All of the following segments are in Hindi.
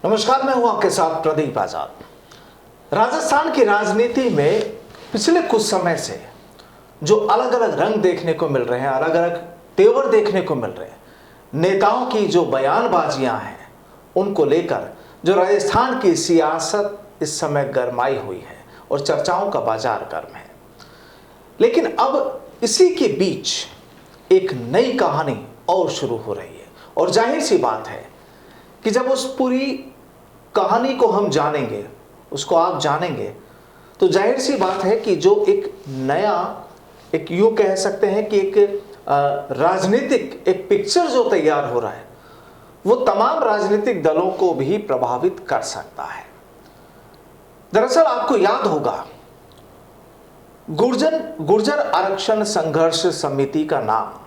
नमस्कार, मैं हूं आपके साथ प्रदीप आजाद। राजस्थान की राजनीति में पिछले कुछ समय से जो अलग अलग रंग देखने को मिल रहे हैं, अलग अलग तेवर देखने को मिल रहे हैं, नेताओं की जो बयानबाजियां हैं उनको लेकर जो राजस्थान की सियासत इस समय गरमाई हुई है और चर्चाओं का बाजार गर्म है। लेकिन अब इसी के बीच एक नई कहानी और शुरू हो रही है और जाहिर सी बात है कि जब उस पूरी कहानी को हम जानेंगे, उसको आप जानेंगे, तो जाहिर सी बात है कि जो एक नया, एक यूं कह सकते हैं कि एक राजनीतिक एक पिक्चर जो तैयार हो रहा है वो तमाम राजनीतिक दलों को भी प्रभावित कर सकता है। दरअसल आपको याद होगा, गुर्जर आरक्षण संघर्ष समिति का नाम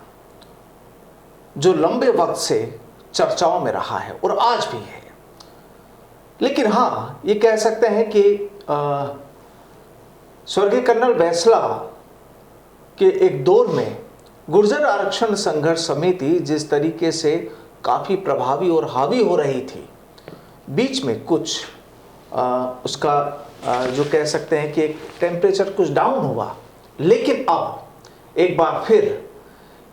जो लंबे वक्त से चर्चाओं में रहा है और आज भी है। लेकिन हाँ, ये कह सकते हैं कि स्वर्गीय कर्नल बैंसला के एक दौर में गुर्जर आरक्षण संघर्ष समिति जिस तरीके से काफ़ी प्रभावी और हावी हो रही थी, बीच में कुछ उसका जो कह सकते हैं कि एक टेम्परेचर कुछ डाउन हुआ। लेकिन अब एक बार फिर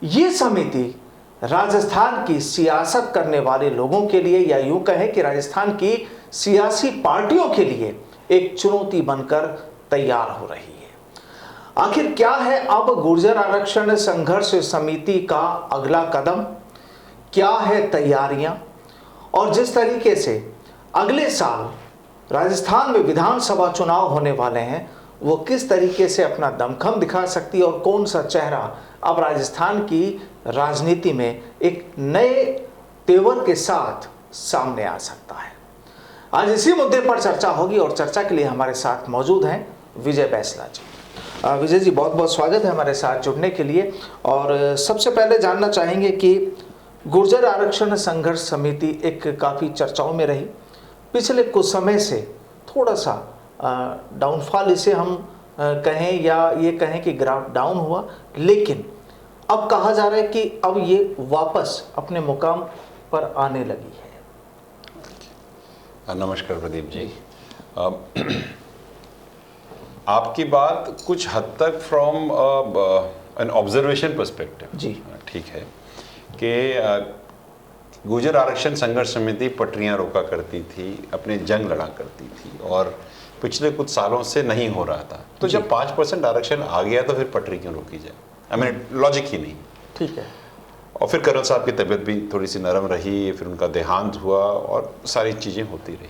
ये समिति राजस्थान की सियासत करने वाले लोगों के लिए, या यूं कहें कि राजस्थान की सियासी पार्टियों के लिए एक चुनौती बनकर तैयार हो रही है। आखिर क्या है अब गुर्जर आरक्षण संघर्ष समिति का अगला कदम, क्या है तैयारियां, और जिस तरीके से अगले साल राजस्थान में विधानसभा चुनाव होने वाले हैं, वो किस तरीके से अपना दमखम दिखा सकती है और कौन सा चेहरा अब राजस्थान की राजनीति में एक नए तेवर के साथ सामने आ सकता है। आज इसी मुद्दे पर चर्चा होगी और चर्चा के लिए हमारे साथ मौजूद हैं विजय बैंसला जी। विजय जी, बहुत बहुत स्वागत है हमारे साथ जुड़ने के लिए। और सबसे पहले जानना चाहेंगे कि गुर्जर आरक्षण संघर्ष समिति एक काफ़ी चर्चाओं में रही, पिछले कुछ समय से थोड़ा सा डाउनफॉल इसे हम कहें या ये कहें कि ग्राफ डाउन हुआ, लेकिन अब कहा जा रहा है कि अब ये वापस अपने मुकाम पर आने लगी है। नमस्कार प्रदीप जी। आपकी बात कुछ हद तक फ्रॉम एन ऑब्जर्वेशन पर्सपेक्टिव जी ठीक है कि गुर्जर आरक्षण संघर्ष समिति पटरियां रोका करती थी, अपने जंग लड़ा करती थी और पिछले कुछ सालों से नहीं हो रहा था। तो जब 5% आरक्षण आ गया तो फिर पटरी क्यों रोकी जाए? आई मीन लॉजिक ही नहीं। ठीक है। और फिर कर्नल साहब की तबीयत भी थोड़ी सी नरम रही, फिर उनका देहांत हुआ और सारी चीज़ें होती रही।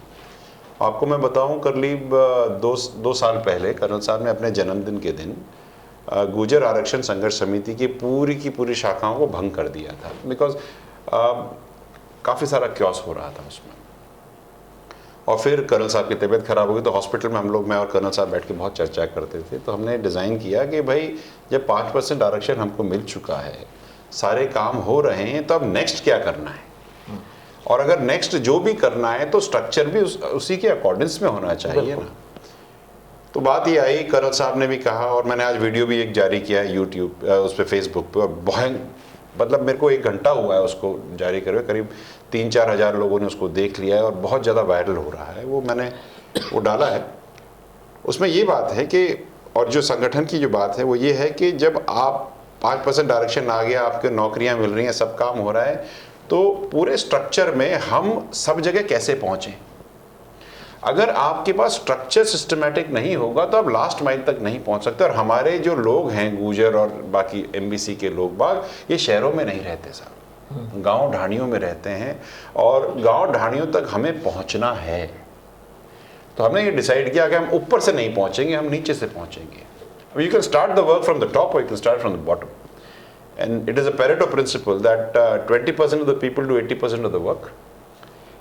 आपको मैं बताऊं, करीब दो साल पहले कर्नल साहब ने अपने जन्मदिन के दिन गुर्जर आरक्षण संघर्ष समिति की पूरी शाखाओं को भंग कर दिया था, बिकॉज काफ़ी सारा क्योस हो रहा था उसमें। और फिर कर्नल साहब की तबीयत खराब हो गई तो हॉस्पिटल में हम लोग, मैं और कर्नल साहब बैठ के बहुत चर्चा करते थे। तो हमने डिज़ाइन किया कि भाई जब 5% आरक्षण हमको मिल चुका है, सारे काम हो रहे हैं, तो अब नेक्स्ट क्या करना है, और अगर नेक्स्ट जो भी करना है तो स्ट्रक्चर भी उसी के अकॉर्डिंग्स में होना चाहिए ना। तो बात ये आई, कर्नल साहब ने भी कहा, और मैंने आज वीडियो भी एक जारी किया है यूट्यूब उस पर फेसबुक पे, और बहुत मतलब मेरे को 1 घंटा हुआ है उसको जारी करे, करीब 3-4 हज़ार लोगों ने उसको देख लिया है और बहुत ज़्यादा वायरल हो रहा है। वो मैंने वो डाला है। उसमें ये बात है कि, और जो संगठन की जो बात है वो ये है कि जब आप 5% आरक्षण आ गया, आपके नौकरियां मिल रही हैं, सब काम हो रहा है, तो पूरे स्ट्रक्चर में हम सब जगह कैसे पहुँचें? अगर आपके पास स्ट्रक्चर सिस्टमेटिक नहीं होगा तो आप लास्ट माइल तक नहीं पहुंच सकते। और हमारे जो लोग हैं, गुर्जर और बाकी एमबीसी के लोग बाग, ये शहरों में नहीं रहते साहब, गांव ढाणियों में रहते हैं, और गांव ढाणियों तक हमें पहुंचना है। तो हमने ये डिसाइड किया कि हम ऊपर से नहीं पहुंचेंगे, हम नीचे से पहुंचेंगे। You can start the work from the top और you can start from the bottom, and it is a Pareto principle that 20% of the people do 80% of the work,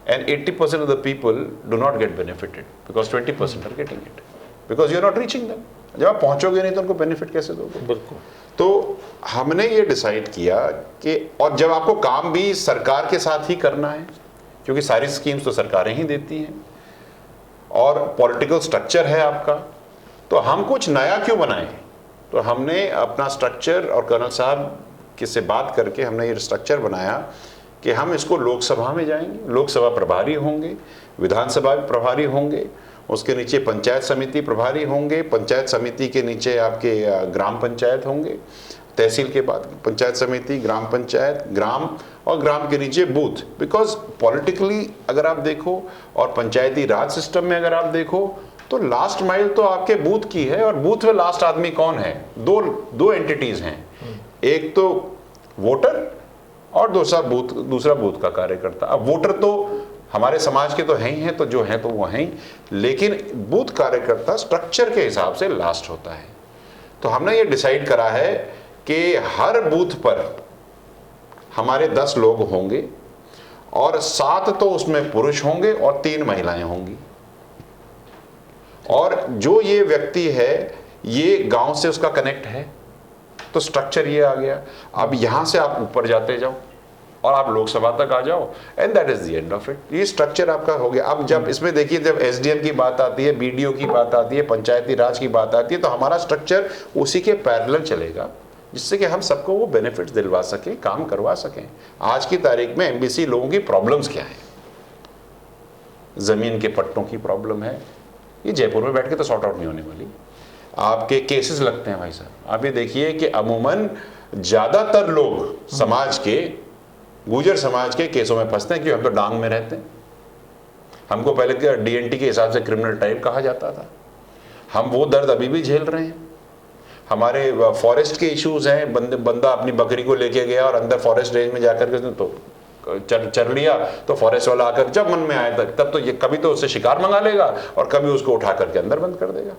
and 80% of the people do not get benefited because 20% are getting it, because you are not reaching them. जब आप पहुंचोगे नहीं तो उनको बेनिफिट कैसे दोगे? बिल्कुल। तो हमने ये डिसाइड किया कि, और जब आपको काम भी सरकार के साथ ही करना है, क्योंकि सारी स्कीम्स तो सरकारें ही देती हैं, और पॉलिटिकल स्ट्रक्चर है आपका, तो हम कुछ नया क्यों बनाएं? तो हमने अपना स्ट्रक्चर, और कर्नल साहब से बात करके हमने ये स्ट्रक्चर बनाया कि हम इसको लोकसभा में जाएंगे, लोकसभा प्रभारी होंगे, विधानसभा भी प्रभारी होंगे, उसके नीचे पंचायत समिति प्रभारी होंगे, पंचायत समिति के नीचे आपके ग्राम पंचायत होंगे, तहसील के बाद पंचायत समिति, ग्राम पंचायत, ग्राम, और ग्राम के नीचे बूथ। बिकॉज पॉलिटिकली अगर आप देखो और पंचायती राज सिस्टम में अगर आप देखो तो लास्ट माइल तो आपके बूथ की है, और बूथ में लास्ट आदमी कौन है? दो एंटिटीज हैं, एक तो वोटर और दूसरा बूथ का कार्यकर्ता। अब वोटर तो हमारे समाज के तो हैं ही हैं, तो जो हैं तो वो हैं ही, लेकिन बूथ कार्यकर्ता स्ट्रक्चर के हिसाब से लास्ट होता है। तो हमने ये डिसाइड करा है कि हर बूथ पर हमारे 10 लोग होंगे, और 7 तो उसमें पुरुष होंगे और 3 महिलाएं होंगी। और जो ये व्यक्ति है ये गांव से उसका कनेक्ट है, तो स्ट्रक्चर ये आ गया। अब यहां से आप ऊपर जाते जाओ और आप लोकसभा तक आ जाओ, and that is the end of it. ये स्ट्रक्चर आपका हो गया। अब जब इसमें देखिए, जब एसडीएम की बात आती है, बीडीओ की बात आती है, पंचायती राज की बात आती है, तो हमारा स्ट्रक्चर उसी के पैरेलल चलेगा, जिससे कि हम सबको वो बेनिफिट्स दिलवा सकें, काम करवा सकें। आज की तारीख में एमबीसी लोगों की प्रॉब्लम्स क्या है? जमीन के पट्टों की प्रॉब्लम है, ये जयपुर में बैठ के तो सॉर्ट आउट नहीं होने वाली। आपके केसेस लगते हैं भाई साहब, आप ये देखिए कि अमूमन ज्यादातर लोग समाज के, गुर्जर समाज के केसों में फंसते हैं, क्योंकि हम तो डांग में रहते हैं। हमको पहले डीएनटी के हिसाब से क्रिमिनल टाइप कहा जाता था, हम वो दर्द अभी भी झेल रहे हैं। हमारे फॉरेस्ट के इश्यूज हैं, बंदा अपनी बकरी को लेके गया और अंदर फॉरेस्ट रेंज में जाकर के तो चर लिया, तो फॉरेस्ट वाला आकर जब मन में आए तब तो ये कभी तो उससे शिकार मंगा लेगा और कभी उसको उठा करके अंदर बंद कर देगा।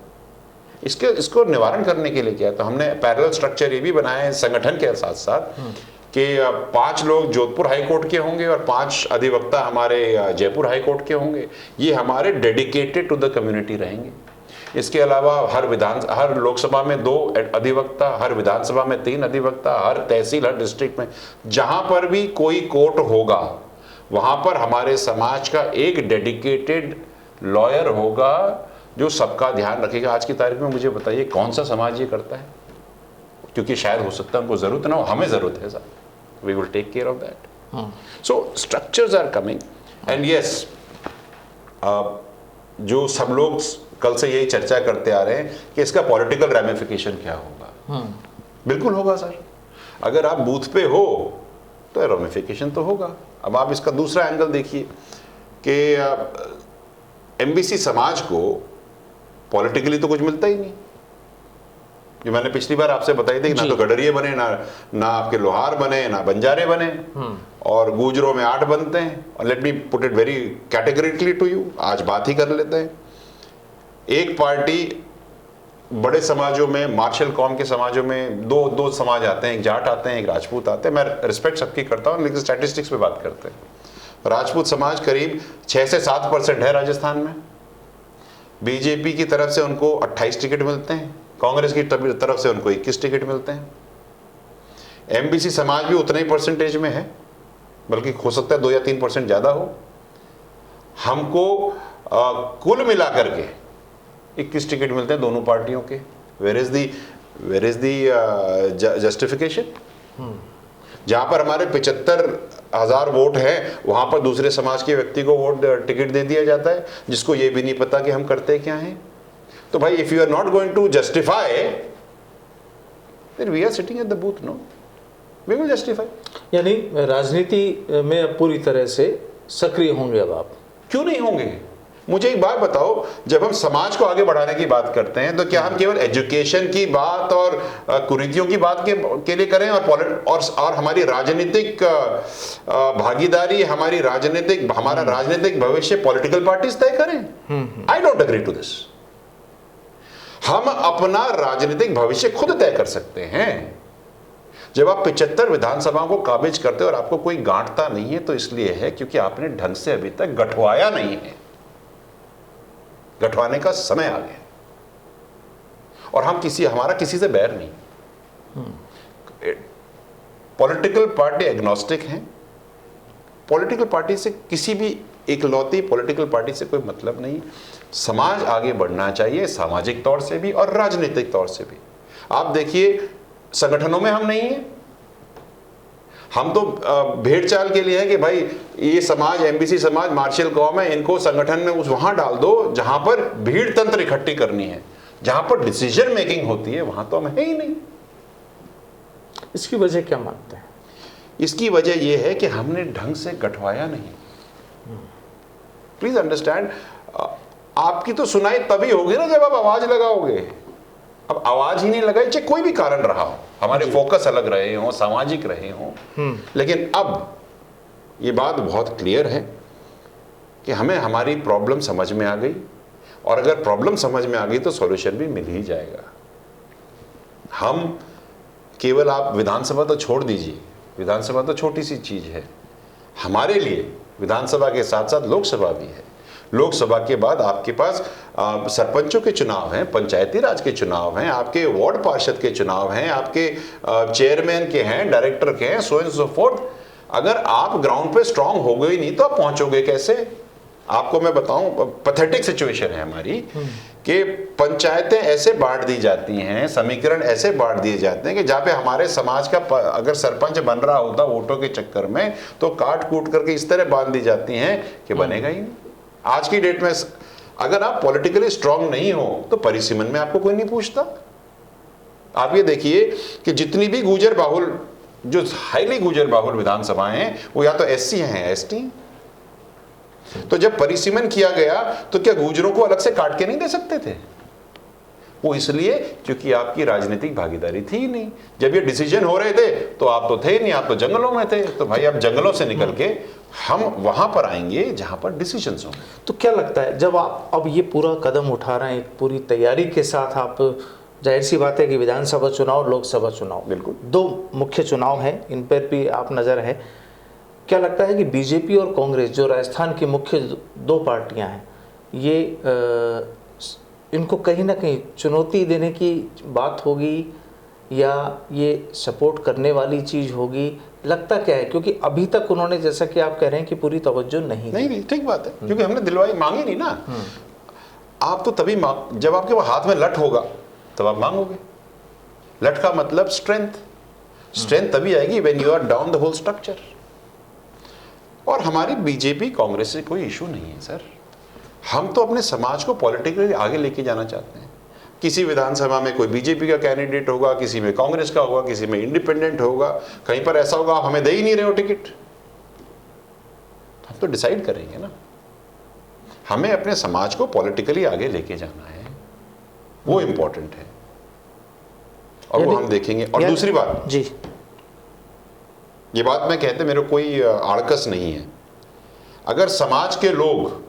इसको निवारण करने के लिए क्या, तो हमने पैरेलल स्ट्रक्चर ये भी बनाया है संगठन के साथ साथ कि 5 लोग जोधपुर हाई कोर्ट के होंगे और 5 अधिवक्ता हमारे जयपुर हाई कोर्ट के होंगे। ये हमारे डेडिकेटेड टू द कम्युनिटी रहेंगे। इसके अलावा हर लोकसभा में 2 अधिवक्ता, हर विधानसभा में 3 अधिवक्ता, हर तहसील, हर डिस्ट्रिक्ट में जहां पर भी कोई कोर्ट होगा वहां पर हमारे समाज का एक डेडिकेटेड लॉयर होगा जो सबका ध्यान रखेगा। आज की तारीख में मुझे बताइए कौन सा समाज ये करता है? क्योंकि शायद हो सकता है उनको जरूरत ना हो, हमें जरूरत है sir. We will take care of that. So structures are coming, and yes, जो सब लोग कल से यही चर्चा करते आ रहे हैं कि इसका पॉलिटिकल रैमिफिकेशन क्या होगा। बिल्कुल होगा सर, अगर आप बूथ पे हो तो रैमिफिकेशन तो होगा। अब आप इसका दूसरा एंगल देखिए कि एमबीसी समाज को पॉलिटिकली तो कुछ मिलता ही नहीं। जो मैंने पिछली बार आपसे बताई थी कि ना तो गडरिये बने, ना आपके लोहार बने, ना बंजारे बने, और गुजरों में 8 बनते हैं। और let me put it very categorically to you, आज बात ही कर लेते हैं। एक पार्टी बड़े समाजों में, मार्शल कौम के समाजों में दो समाज आते हैं, एक जाट आते हैं, एक राजपूत आते हैं। मैं रिस्पेक्ट सबकी करता हूँ, लेकिन स्टैटिस्टिक्स पे बात करते हैं। राजपूत समाज करीब 6 से 7% है राजस्थान में। बीजेपी की तरफ से उनको 28 टिकट मिलते हैं, कांग्रेस की तरफ से उनको 21 टिकट मिलते हैं। एमबीसी समाज भी उतना ही परसेंटेज में है, बल्कि हो सकता है 2 या 3% ज्यादा हो। हमको कुल मिलाकर के 21 टिकट मिलते हैं दोनों पार्टियों के। Where is the justification? जहां पर हमारे 75,000 वोट हैं वहां पर दूसरे समाज के व्यक्ति को वोट टिकट दे दिया जाता है, जिसको ये भी नहीं पता कि हम करते क्या हैं। तो भाई, if you are not going to justify, then we are sitting at the booth, no, we will justify. यानी राजनीति में अब पूरी तरह से सक्रिय होंगे अब आप? क्यों नहीं होंगे? मुझे एक बात बताओ, जब हम समाज को आगे बढ़ाने की बात करते हैं तो क्या हम केवल एजुकेशन की बात और कुरीतियों की बात के लिए करें, और हमारी राजनीतिक भागीदारी, हमारा राजनीतिक भविष्य पॉलिटिकल पार्टीज तय करें? I don't agree to this. हम अपना राजनीतिक भविष्य खुद तय कर सकते हैं। जब आप 75 विधानसभाओं को काबिज करते हो और आपको कोई गांठता नहीं है, तो इसलिए है क्योंकि आपने ढंग से अभी तक गठवाया नहीं है। गठवाने का समय आ गया, और हमारा किसी से बैर नहीं। पॉलिटिकल पार्टी एग्नोस्टिक हैं। पॉलिटिकल पार्टी से, किसी भी इकलौती पॉलिटिकल पार्टी से कोई मतलब नहीं। समाज आगे बढ़ना चाहिए, सामाजिक तौर से भी और राजनीतिक तौर से भी। आप देखिए, संगठनों में हम नहीं हैं, हम तो भेड़ चाल के लिए है कि भाई ये समाज, एमबीसी समाज मार्शल कौम है, इनको संगठन में उस वहां डाल दो जहां पर भीड़ तंत्र इकट्ठी करनी है, जहां पर डिसीजन मेकिंग होती है, वहां तो हम है ही नहीं। इसकी वजह क्या मानते हैं? इसकी वजह यह है कि हमने ढंग से गठवाया नहीं। प्लीज अंडरस्टैंड, आपकी तो सुनाई तभी होगी ना जब आप आवाज लगाओगे। अब आवाज ही नहीं लगाई, चाहे कोई भी कारण रहा हो, हमारे फोकस अलग रहे हो, सामाजिक रहे हो, लेकिन अब ये बात बहुत क्लियर है कि हमें हमारी प्रॉब्लम समझ में आ गई, और अगर प्रॉब्लम समझ में आ गई तो सॉल्यूशन भी मिल ही जाएगा। हम केवल, आप विधानसभा तो छोड़ दीजिए, विधानसभा तो छोटी सी चीज है हमारे लिए, विधानसभा के साथ साथ लोकसभा भी है। लोकसभा के बाद आपके पास सरपंचों के चुनाव हैं, पंचायती राज के चुनाव हैं, आपके वार्ड पार्षद के चुनाव हैं, आपके चेयरमैन के हैं, डायरेक्टर के हैं, सो एंड सो फोर्थ। अगर आप ग्राउंड पे स्ट्रांग हो गए नहीं तो आप पहुंचोगे कैसे? आपको मैं बताऊं, पैथेटिक सिचुएशन है हमारी कि पंचायतें ऐसे बांट दी जाती हैं, समीकरण ऐसे बांट दिए जाते हैं कि जहाँ पे हमारे समाज का अगर सरपंच बन रहा होता वोटों के चक्कर में, तो काट कूट करके इस तरह बांध दी जाती हैं कि बनेगा ही नहीं। आज की डेट में अगर आप पॉलिटिकली स्ट्रांग नहीं हो तो परिसीमन में आपको कोई नहीं पूछता। आप ये देखिए कि जितनी भी गुजर बाहुल, जो हाईली गुजर बाहुल विधानसभाएं हैं, वो या तो एससी हैं, एसटी हैं। तो जब परिसीमन किया गया तो क्या गुजरों को अलग से काट के नहीं दे सकते थे? वो इसलिए क्योंकि आपकी राजनीतिक भागीदारी थी ही नहीं। जब ये डिसीजन हो रहे थे तो आप तो थे ही नहीं, आप तो जंगलों में थे। तो भाई अब जंगलों से निकल के हम वहां पर आएंगे जहां पर डिसीजंस होंगे। तो क्या लगता है, जब आप अब ये पूरा कदम उठा रहे हैं, पूरी तैयारी के साथ, आप, जाहिर सी बात है कि विधानसभा चुनाव, लोकसभा चुनाव, बिल्कुल 2 मुख्य चुनाव हैं, इन पर भी आप नज़र है। क्या लगता है कि बीजेपी और कांग्रेस, जो राजस्थान की मुख्य 2 पार्टियां हैं, ये इनको कहीं ना कहीं चुनौती देने की बात होगी या ये सपोर्ट करने वाली चीज़ होगी? लगता क्या है? क्योंकि अभी तक उन्होंने, जैसा कि आप कह रहे हैं, कि पूरी तवज्जो नहीं दी। ठीक बात है, क्योंकि हमने दिलवाई, मांगी नहीं ना। आप तो तभी जब आपके हाथ में लठ होगा तब आप मांगोगे। लठ का मतलब स्ट्रेंथ। स्ट्रेंथ तभी आएगी when you are down the whole structure. और हमारी बीजेपी कांग्रेस से कोई इशू नहीं है सर। हम तो अपने समाज को पॉलिटिकली आगे लेके जाना चाहते हैं। किसी विधानसभा में कोई बीजेपी का कैंडिडेट होगा, किसी में कांग्रेस का होगा, किसी में इंडिपेंडेंट होगा, कहीं पर ऐसा होगा आप हमें दे ही नहीं रहे हो टिकट। हम तो डिसाइड करेंगे ना। हमें अपने समाज को पॉलिटिकली आगे लेके जाना है, वो इंपॉर्टेंट है, और वो हम देखेंगे। और दूसरी बात जी, ये बात मैं कहते मेरे कोई आड़कस नहीं है। अगर समाज के लोग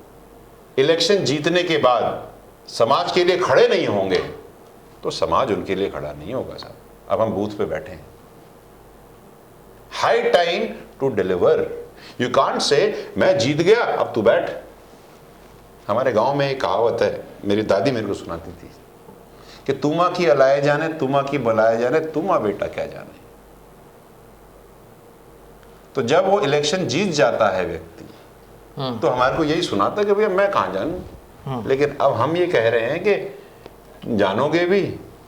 इलेक्शन जीतने के बाद समाज के लिए खड़े नहीं होंगे तो समाज उनके लिए खड़ा नहीं होगा साहब। अब हम बूथ पे बैठे हैं। High time to deliver. You can't say मैं जीत गया अब तू बैठ। हमारे गांव में एक कहावत है, मेरी दादी मेरे को सुनाती थी कि तुमा की अलाए जाने, तुमा की बलाए जाने, तुमा बेटा क्या जाने। तो जब वो इलेक्शन जीत जाता है व्यक्ति, तो हमारे को यही सुनाता है कि भैया मैं कहां जानूं। लेकिन अब हम ये कह रहे हैं कि जानोगे भी,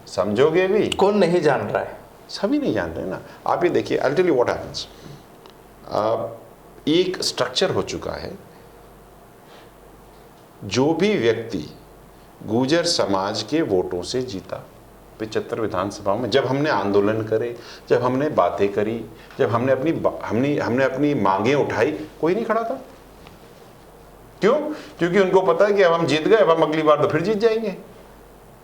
समझोगे भी। कौन नहीं जान रहा है? सभी नहीं जान रहे ना। आप ये देखिए, I will tell you what happens. एक स्ट्रक्चर हो चुका है। जो भी व्यक्ति गुर्जर समाज के वोटों से जीता 75 विधानसभाओं में, जब हमने आंदोलन करे, जब हमने बातें करी, जब हमने अपनी मांगें उठाई, कोई नहीं खड़ा था। क्यों? क्योंकि उनको पता है कि अब हम जीत गए, अब हम अगली बार तो फिर जीत जाएंगे।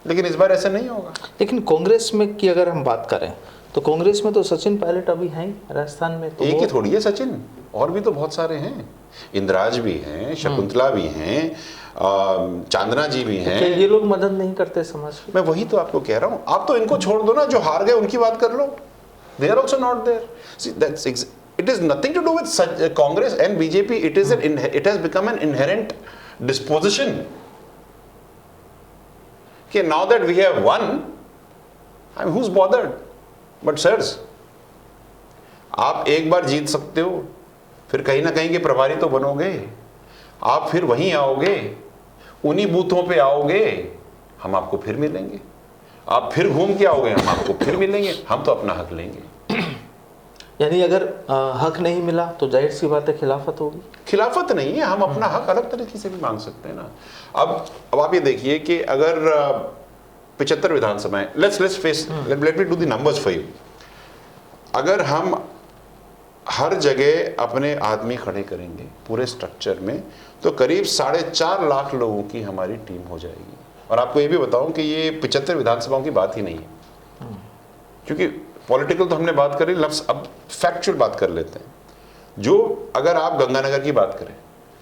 लेकिन इस बार ऐसा नहीं होगा। लेकिन कांग्रेस में की अगर हम बात करें तो कांग्रेस में तो सचिन पायलट अभी हैं राजस्थान में। तो एक ही थोड़ी है सचिन, और भी तो बहुत सारे हैं। इंदिराज भी हैं, शकुंतला भी हैं, चांदना जी भी हैं। ये लोग मदद नहीं करते समाज की? मैं वही तो आपको कह रहा हूं। आप तो इनको छोड़ दो ना, जो हार गए उनकी बात कर लो। They are also not there. It is nothing to do with such, Congress and BJP. It has become an inherent disposition. Okay, now that we have won, I mean, who's bothered? But sirs, आप एक बार जीत सकते हो, फिर कहीं ना कहीं के प्रभारी तो बनोगे। आप फिर वहीं आओगे, उन्हीं बूथों पे आओगे, हम आपको फिर मिलेंगे। आप फिर घूम के आओगे, हम आपको फिर मिलेंगे। हम तो अपना हक लेंगे। यानी अगर हक नहीं मिला तो जाहिर सी बात है खिलाफत होगी। खिलाफत नहीं है, हम अपना हक अलग तरीके से भी मांग सकते हैं ना। अब आप ये देखिए कि अगर 75 विधानसभाएं, let me do the numbers for you. अगर हम हर जगह अपने आदमी खड़े करेंगे पूरे स्ट्रक्चर में, तो करीब 4.5 लाख लोगों की हमारी टीम हो जाएगी। और आपको ये भी बताऊं कि ये 75 विधानसभाओं की बात ही नहीं है, क्योंकि पॉलिटिकल तो हमने बात करी, लफ्ज़ अब फैक्चुअल बात कर लेते हैं। जो अगर आप गंगानगर की बात करें,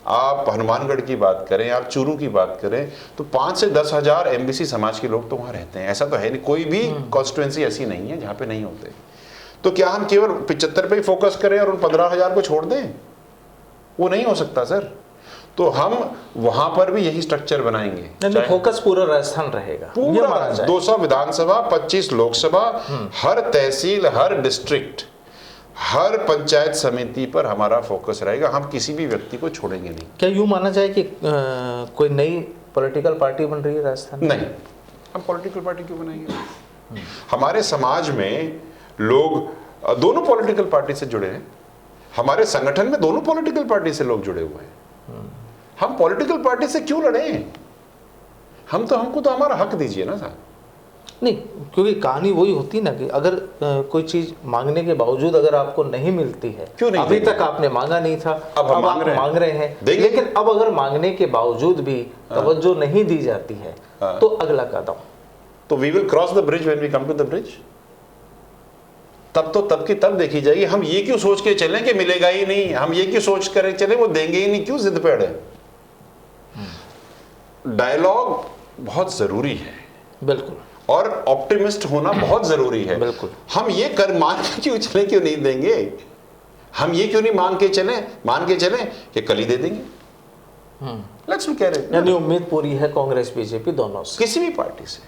आप हनुमानगढ़ की बात करें, आप चूरू की बात करें, तो 5 से 10 हज़ार एमबीसी समाज के लोग तो वहाँ रहते हैं। ऐसा तो है नहीं, कोई भी कॉन्स्टिट्यूएंसी ऐसी नहीं है जहाँ पे नहीं होते। तो क्या हम केवल 75 पे ही फोकस करें और उन 15,000 को छोड़ दें? वो नहीं हो सकता सर। तो हम वहां पर भी यही स्ट्रक्चर बनाएंगे। फोकस पूरा राजस्थान रहेगा, पूरा 200 विधानसभा, 25 लोकसभा, हर तहसील, हर डिस्ट्रिक्ट, हर पंचायत समिति पर हमारा फोकस रहेगा। हम किसी भी व्यक्ति को छोड़ेंगे नहीं। क्या यूं माना जाए कि कोई नई पॉलिटिकल पार्टी बन रही है राजस्थान? नहीं, हम पॉलिटिकल पार्टी क्यों बनाएंगे? हमारे समाज में लोग दोनों पॉलिटिकल पार्टी से जुड़े हैं, हमारे संगठन में दोनों पॉलिटिकल पार्टी से लोग जुड़े हुए हैं। हम पॉलिटिकल पार्टी से क्यों लड़े? हमको तो हमारा हक दीजिए ना साहब। नहीं, क्योंकि कहानी वही होती ना कि अगर कोई चीज मांगने के बावजूद अगर आपको नहीं मिलती है, क्यों नहीं अभी तक आपने मांगा नहीं था, अब आप मांग रहे हैं, लेकिन अब अगर मांगने के बावजूद भी तवज्जो नहीं दी जाती है, तो अगला कदम, तो we will cross the bridge when we come to the bridge. तब की तब देखी जाएगी। हम ये क्यों सोच के चलें कि मिलेगा ही नहीं, हम ये क्यों सोच कर चले वो देंगे ही नहीं, क्यों जिद पे अड़े? डायलॉग बहुत जरूरी है, बिल्कुल, और ऑप्टिमिस्ट होना बहुत जरूरी है। बिल्कुल। हम ये कर मान के क्यों चले, क्यों नहीं देंगे? हम ये क्यों नहीं मान के चले कि कल ही दे देंगे। Let's look at it. यानी उम्मीद पूरी है कांग्रेस बीजेपी दोनों से, किसी भी पार्टी से।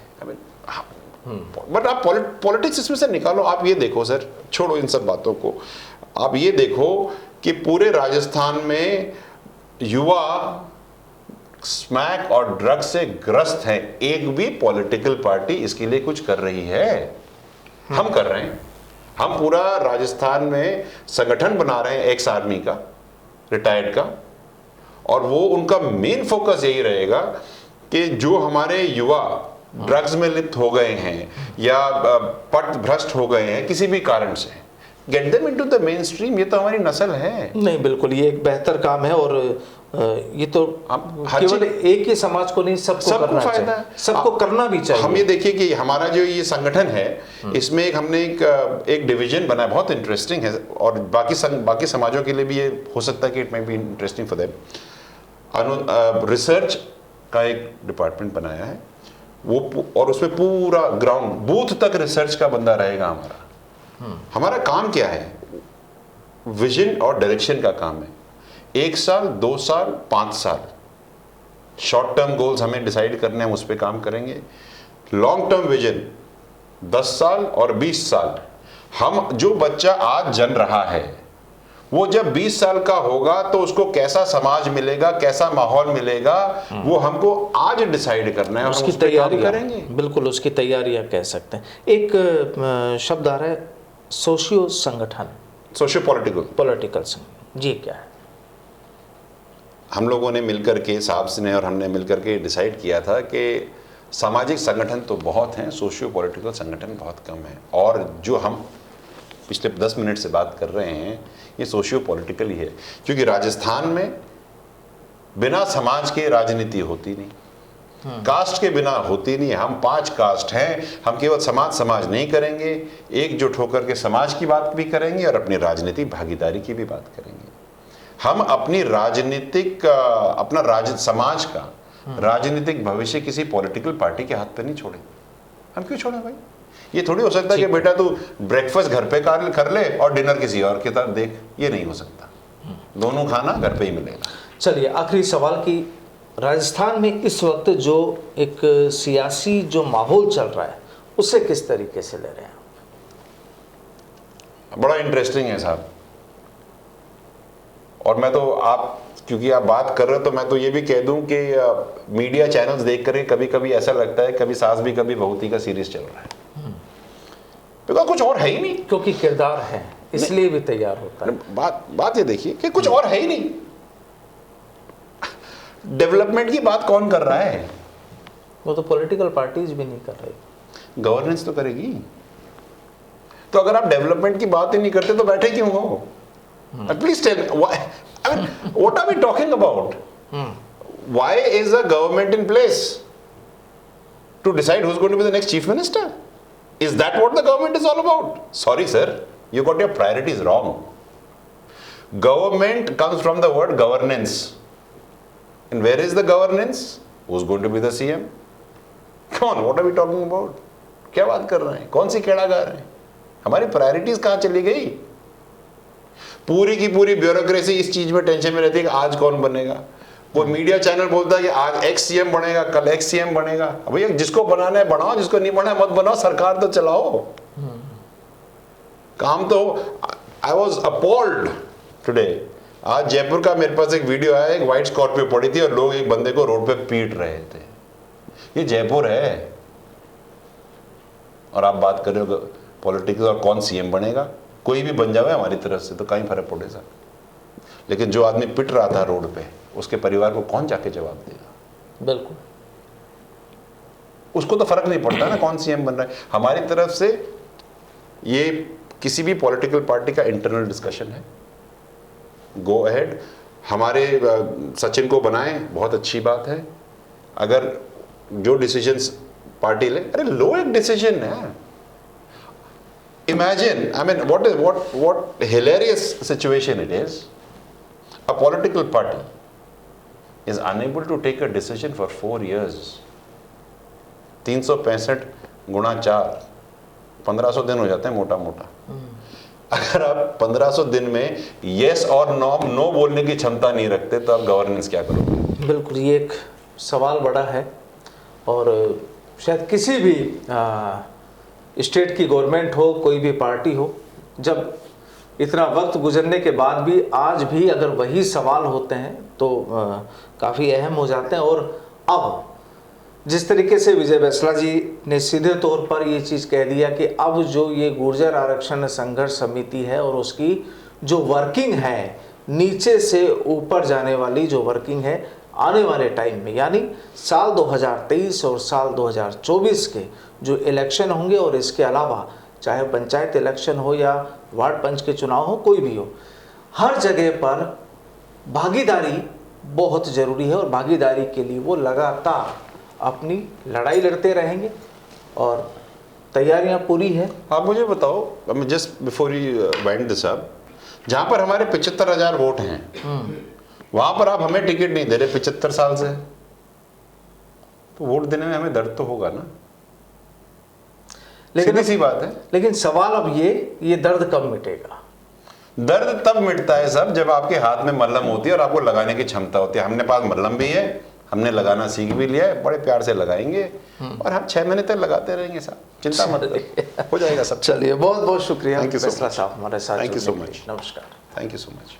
बट आप पॉलिटिक्स इसमें से निकालो। आप ये देखो सर, छोड़ो इन सब बातों को, आप ये देखो कि पूरे राजस्थान में युवा स्मैक और ड्रग्स से ग्रस्त है। एक भी पॉलिटिकल पार्टी इसके लिए कुछ कर रही है? हम कर रहे हैं। हम पूरा राजस्थान में संगठन बना रहे हैं एक्स आर्मी का, रिटायर्ड का, और वो उनका मेन फोकस यही रहेगा कि जो हमारे युवा ड्रग्स में लिप्त हो गए हैं या पट भ्रष्ट हो गए हैं किसी भी कारण से, get them into the main stream. ये तो हमारी नस्ल है। नहीं, बिल्कुल, ये एक बेहतर काम है, और ये तो केवल एक ही समाज को नहीं, सबको करना फायदा चाहिए, सबको करना भी चाहिए। हम ये देखिए कि हमारा जो ये संगठन है, इसमें हमने एक डिवीजन बना है, बहुत इंटरेस्टिंग है, और बाकी समाजों के लिए भी ये हो सकता है कि it may be interesting for them. Research का एक डिपार्टमेंट बनाया है वो, और उसमें पूरा ग्राउंड बूथ तक रिसर्च का बंदा रहेगा हमारा। हमारा काम क्या है? विजन और डायरेक्शन का काम है। 1 साल, 2 साल, 5 साल शॉर्ट टर्म गोल्स हमें डिसाइड करने हैं, उस पर काम करेंगे। लॉन्ग टर्म विजन 10 साल और 20 साल। हम जो बच्चा आज जन्म रहा है वो जब 20 साल का होगा तो उसको कैसा समाज मिलेगा, कैसा माहौल मिलेगा, वो हमको आज डिसाइड करना है, उसकी तैयारी करेंगे। बिल्कुल, उसकी तैयारियां कह सकते हैं। एक शब्द आ रहा है सोशियो संगठन, सोशियो पॉलिटिकल संगठन, जी क्या है? हम लोगों ने मिलकर के, साहब ने और हमने मिलकर के डिसाइड किया था कि सामाजिक संगठन तो बहुत हैं, सोशियो पॉलिटिकल संगठन बहुत कम है। और जो हम पिछले 10 मिनट से बात कर रहे हैं ये सोशियो पॉलिटिकल ही है, क्योंकि राजस्थान में बिना समाज के राजनीति होती नहीं, कास्ट के बिना होती नहीं। हम 5 कास्ट हैं, हम केवल समाज नहीं करेंगे, एकजुट होकर के समाज की बात भी करेंगे और अपनी राजनीतिक भागीदारी की भी बात करेंगे। हम अपनी राजनीतिक समाज का राजनीतिक भविष्य किसी पॉलिटिकल पार्टी के हाथ पे नहीं छोड़े। हम क्यों छोड़े भाई? ये थोड़ी हो सकता है कि बेटा तू ब्रेकफास्ट घर पे कर ले और डिनर किसी और के साथ देख, ये नहीं हो सकता। दोनों खाना घर पे ही मिलेगा। चलिए, आखिरी सवाल की, राजस्थान में इस वक्त जो एक सियासी जो माहौल चल रहा है उसे किस तरीके से ले रहे हैं? बड़ा इंटरेस्टिंग है साहब, और मैं तो क्योंकि आप बात कर रहे हो तो मैं तो ये भी कह दूं कि मीडिया चैनल्स देख कर कभी कभी ऐसा लगता है कभी सास भी कभी बहुती का सीरीज चल रहा है, बिकॉज कुछ और है ही नहीं। क्योंकि किरदार है, इसलिए भी तैयार होता है। बात ये देखिए कि कुछ और है ही नहीं। डेवलपमेंट की बात कौन कर रहा है? वो तो पॉलिटिकल पार्टीज भी नहीं कर रही। गवर्नेंस तो करेगी। तो अगर आप डेवलपमेंट की बात ही नहीं करते तो बैठे क्यों हो? Please tell me, I mean what are we talking about? Why is a government in place to decide who's going to be the next chief minister? Is that what the government is all about? Sorry sir, you got your priorities wrong. Government comes from the word governance. And where is the governance? Who's going to be the CM? Come on, what are we talking about? क्या बात कर रहे हैं? कौन सी केड़ा गा रहे हैं? हमारी प्रायोरिटीज कहाँ चली गई? पूरी की पूरी ब्यूरोक्रेसी इस चीज में टेंशन में रहती है कि आज कौन बनेगा। कोई मीडिया चैनल बोलता है कि आज एक्स सीएम बनेगा, कल एक्स सीएम बनेगा। भैया जिसको बनाना है बनाओ, जिसको नहीं बनाना है मत बनाओ, सरकार तो चलाओ। काम तो आई वॉज अपॉल्ड टुडे। आज जयपुर का मेरे पास एक वीडियो आया, एक व्हाइट स्कॉर्पियो पड़ी थी और लोग एक बंदे को रोड पे पीट रहे थे। ये जयपुर है और आप बात कर रहे हो पॉलिटिक्स और कौन सीएम बनेगा। कोई भी बन जावे हमारी तरफ से तो कहीं फर्क पड़ेगा, लेकिन जो आदमी पिट रहा था रोड पे उसके परिवार को कौन जाके जवाब देगा? बिल्कुल, उसको तो फर्क नहीं पड़ता ना कौन सीएम बन रहा है। हमारी तरफ से ये किसी भी पॉलिटिकल पार्टी का इंटरनल डिस्कशन है। गो अहेड, हमारे सचिन को बनाएं, बहुत अच्छी बात है। अगर जो डिसीजंस पार्टी ले, अरे लो एक डिसीजन है। Imagine, I mean what hilarious situation it is. A political party is unable to take a decision for 4 years. 365 गुणा 4, 1500 दिन हो जाते हैं मोटा मोटा। अगर आप 1500 दिन में यस और नो बोलने की क्षमता नहीं रखते तो आप गवर्नेंस क्या करोगे? बिल्कुल, ये एक सवाल बड़ा है और शायद किसी भी स्टेट की गवर्नमेंट हो, कोई भी पार्टी हो, जब इतना वक्त गुजरने के बाद भी आज भी अगर वही सवाल होते हैं तो काफ़ी अहम हो जाते हैं। और अब जिस तरीके से विजय बैसला जी ने सीधे तौर पर ये चीज़ कह दिया कि अब जो ये गुर्जर आरक्षण संघर्ष समिति है और उसकी जो वर्किंग है, नीचे से ऊपर जाने वाली जो वर्किंग है, आने वाले टाइम में यानी साल 2023 और साल 2024 के जो इलेक्शन होंगे और इसके अलावा चाहे पंचायत इलेक्शन हो या वार्ड पंच के चुनाव हो, कोई भी हो, हर जगह पर भागीदारी बहुत ज़रूरी है और भागीदारी के लिए वो लगातार अपनी लड़ाई लड़ते रहेंगे और तैयारियां पूरी है। आप मुझे बताओ, just before you wind this up, जहाँ पर हमारे 75,000 वोट हैं वहाँ पर आप हमें टिकट नहीं दे रहे 75 साल से, तो वोट देने में हमें दर्द तो होगा ना। लेकिन सी बात है। लेकिन सवाल अब ये दर्द कब मिटेगा? दर्द तब मिटता है साहब जब आपके हाथ में मल्लम होती है और आपको लगाने की क्षमता होती है। हमने पास मल्लम भी है, हमने लगाना सीख भी लिया है, बड़े प्यार से लगाएंगे और हम 6 महीने तक लगाते रहेंगे साहब, चिंता मत करो, हो जाएगा सब। चलिए, बहुत बहुत शुक्रिया थैंक यू साहब हमारे साथ। Thank you so much. नमस्कार। Thank you so much.